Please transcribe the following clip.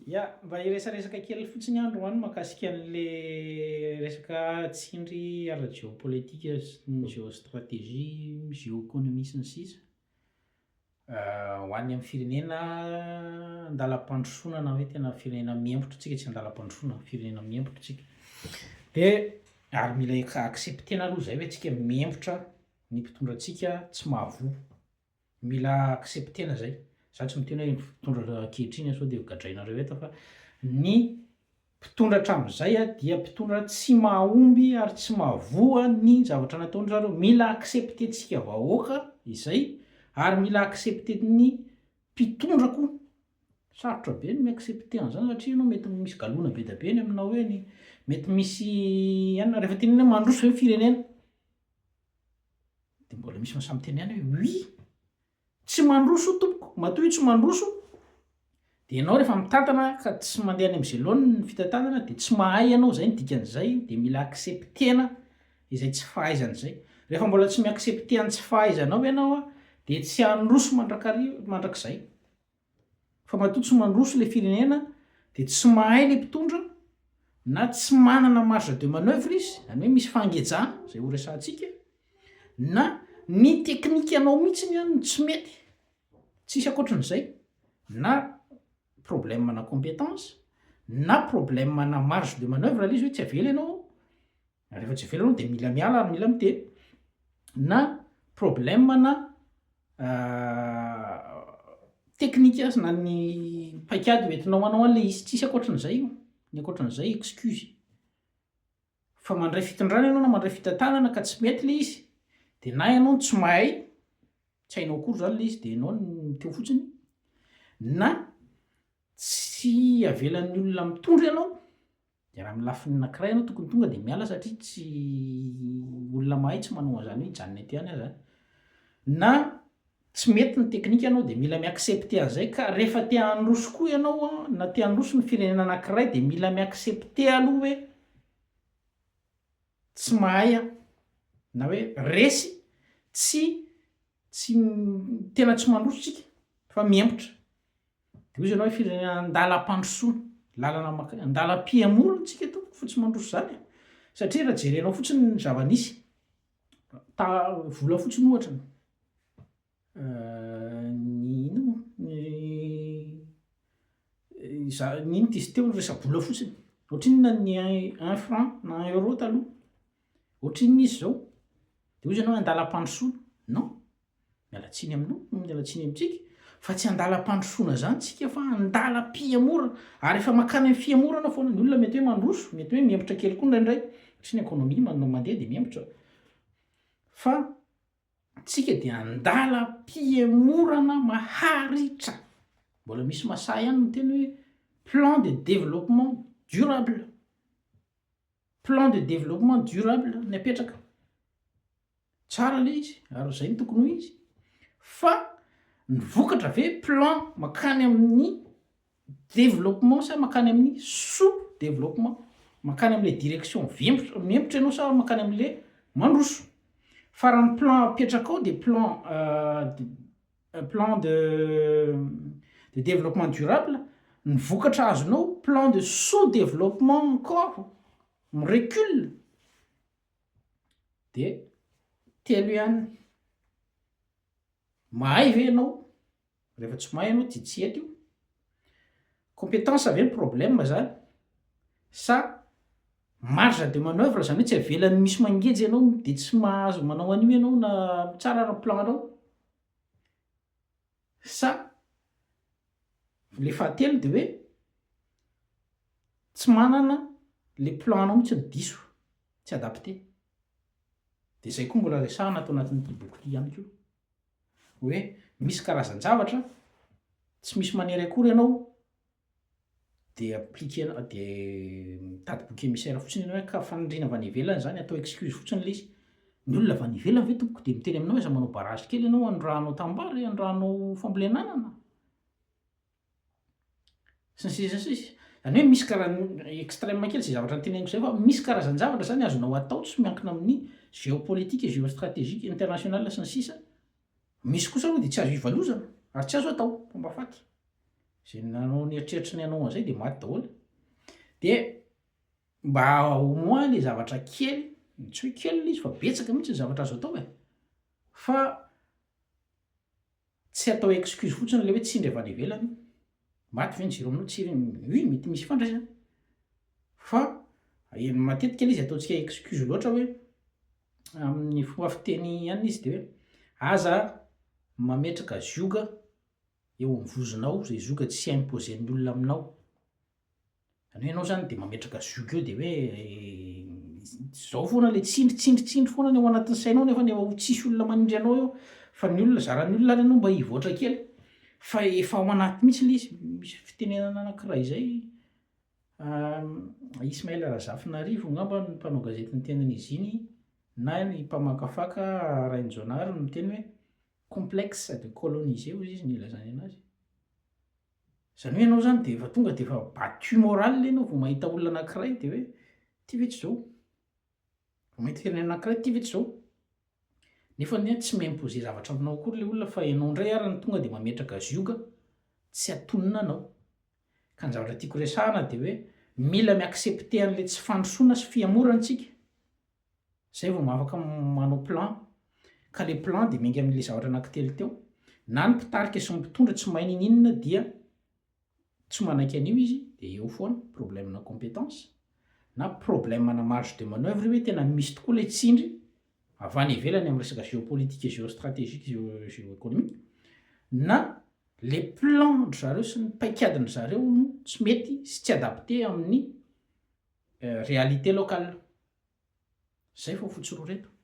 Ia, mba hiresaresaka kely fotsiny androany mahakasika an'le resaka tsindry ara-geopolitika sy ny géostratégie, géoéconomie sy ny sisa. Ho an'ny amin'ny firenena andalam-pandrosoana na hoe tena firenena miembotra tsika tsy andalam-pandrosoana, firenena miembotra tsika. De ary mila acceptena aloha zay hoe tsika miembotra ny mpitondra antsika tsy mahavoa. Mila acceptena zay. Za tsy miteny hoe mpitondra ankehitriny sao de gadrainareo eto fa ny mpitondra hatramin'izay dia mpitondra tsy mahomby ary tsy mahavoa ny zavatra nataony zareo. Mila acceptentsika vahoaka izay ary mila accepten'ny mpitondra koa. Sarotra be ny mi-accepter an'zany satria ianao mety misy galona be da be ny aminao hoe ny mety misy anona rehefa tenena hoe mandroso hoe firenena de mbola misy masamy teny ihany hoe oui tsy mandroso tompoko matoa tsy mandroso de ianao rehefa mitantana ka tsy mandeha any am'izay laony ny fitatantana de tsy mahay ianao zay ny dikan'izay de mila acceptena izay tsy fahaizan'izay. Rehefa mbola tsy mi-accepter ny tsy fahaizanao ianao a de tsy handroso mandrakizay. Fa matoa tsy mandroso le firenena de tsy mahay le mpitondra na tsy manana marge de manœuvre izy, zany hoe misy fangejana zay ho resantsika na ny teknika anao mihitsiny no tsy mety. Tsisy ankoatran'izay na problème na compétence na problème na marge de manœuvre ilay izy hoe tsy avela ianao, rehefa tsy avela ianao de mila miala ary mila miteny, na problème na teknika na ny paikady hoentinao manao an'le izy, tsisy ankoatran'izay io, ny ankoatran'izay excuse. Fa mandray fitondrana ianao na mandray fitantanana ka tsy mety le izy de na ianao tsy mahay, tsy hainao akory zany le izy de ianao no miteo fotsiny, na tsy avelan'ny olona mitondra ianao de raha am'lafiny anankiray ianao tokony tonga de miala satria tsy olona mahay tsy manao an'zany hoe hijanona ety ihany aza any. Na tsy mety ny teknika ianao de mila mi-accepter an'zay ka rehefa te handroso koa ianao na te handroso ny firenena anankiray de mila mi-accepter aloha hoe tsy mahay na hoe resy tsy tena tsy mandroso tsika fa miembotra. De ozy ianao hoe firenena andalam-pandrosoana, lalana andalam-piamorona tsika eto fa tsy mandroso zany satria raha jerenao fotsiny ny zava-nisy vola fotsiny ohatra nino ty izy teo resa-bola fotsiny ohatrinona ny 1 franc na 1 euro taloha, ohatrinona izy zao de ozy ianao hoe andalam-pandrosoana, non, miala tsiny aminao, miala tsiny amintsika fa tsy andalam-pandrosoana zany tsika fa andalam-piamorana. Ary efa mankany amin'ny fiamorana foana ny olona mety hoe mandroso, mety hoe miembotra kely koa indraindray satria ny économie mandeha de miembotra, fa tsika de andalam-piamorana maharitra. Mbola misy masahy ihany no teny hoe plan de développement durable, plan de développement durable ny apetraka tsara le izy ary zay ny tokony ho izy, fa ny vokatra ve plan mankany amin'ny développement sa mankany amin'ny sous développement, mankany am'le direction miembotra ianao sa mankany am'le mandroso. Fa raha ny plan apetraka ao de plan de développement durable, ny vokatra azonao plan de sous-développement encore, recule de telo ihany. Mahay ve ianao? Rehefa tsy mahay ianao tsy eto io. Compétence ve ny problème zany sa marge de manœuvre zany hoe tsy avelan'ny misy mangeja ianao de tsy mahazo manao an'io ianao na tsara raha plananao, sa le fahatelo de hoe tsy manana le plananao mihitsy ny diso, tsy adapté. De zay koa mbola resahana atao anatin'ity boky ity ihany koa hoe misy karazan-javatra tsy misy manery akory ianao de appliquer de mitady book émissaire fotsiny ianao hoe ka fanindrina avy any ivelany zany atao excuse fotsiny le izy. Ny olona avy any ivelany ve tompoko de miteny aminao aiza manao barrage kely ianao andrahanao tambary, andrahanao fambolenanana sy ny sisa sisa. Zany hoe misy extrême kely zay zavatra noteneniko zay fa misy karazan-javatra zany azonao atao tsy miankina amin'ny géopolitique, géostratégique internationale sy ny sisa. Misy kosa aloha de tsy azo ivalozana ary tsy azo atao fomba faty zay nanao nieritreritra ny anao an'izay de maty daholo de mba omoin le zavatra kely tsy hoe kely le izy fa betsaka mihitsy ny zavatra azo atao e fa tsy atao excuse fotsiny le hoe tsindry avy any ivelany maty ve ny jiro aminao tsiry ui mety misy fandraisana fa matetika le izy ataontsika excuse loatra hoe amin'ny fomba fiteny ihany izy de hoe aza mametraka zioga eo am'vozonao zay zoga tsy imposen'ny olona aminao zany hoe ianao zany de mametraka zioga eo de hoe zao foana le tsindritsindritsindry foana ny ao anatin'ny sainao nefa ny ho tsisy olona manindry anao eo fa ny olona zaran'ny olona any anao mba hivoatra kely fa efa ao anaty mihitsy le izy misy fitenenana anankiray izay Ismaël Razafinarivo ngamba ny mpanao gazety ny tenin'izy iny na ny mpamakafaka Rainjonary no miteny hoe complexe de coloniser hozy izy ny ilazany anazy zany hoe ianao zany de efa tonga de efa battu moral le anao vao mahita olona anankiray de hoe ty ve tsy zao vao mahita firenena anankiray ty ve tsy zao nefa ny tsy maimposer zavatra aminao akory le olona fa ianao indray ary ny tonga de mametraka zioga tsy atonina anao ka ny zavatra tiako resahana de hoe mila miaccepter an'le tsy fandrosoana sy fiamorantsika zay vao maafaka manao plan ka le plan de mengy amin'le zavatra anankitelo teo na ny mpitarika sy ny mpitondra tsy mahay ninina dia tsy manaiky an'io izy de eo foana problème-na compétence na problème-na marge de manœuvre hoe tena misy tokoa le tsindry avy any ivelany amin'ny resaka géopolitique géostratégique géoéconomique na le plan dry zareo sy ny paikadiny zareo no tsy mety sy tsy adapté amin'ny réalité locale zay fa fotsy roa reto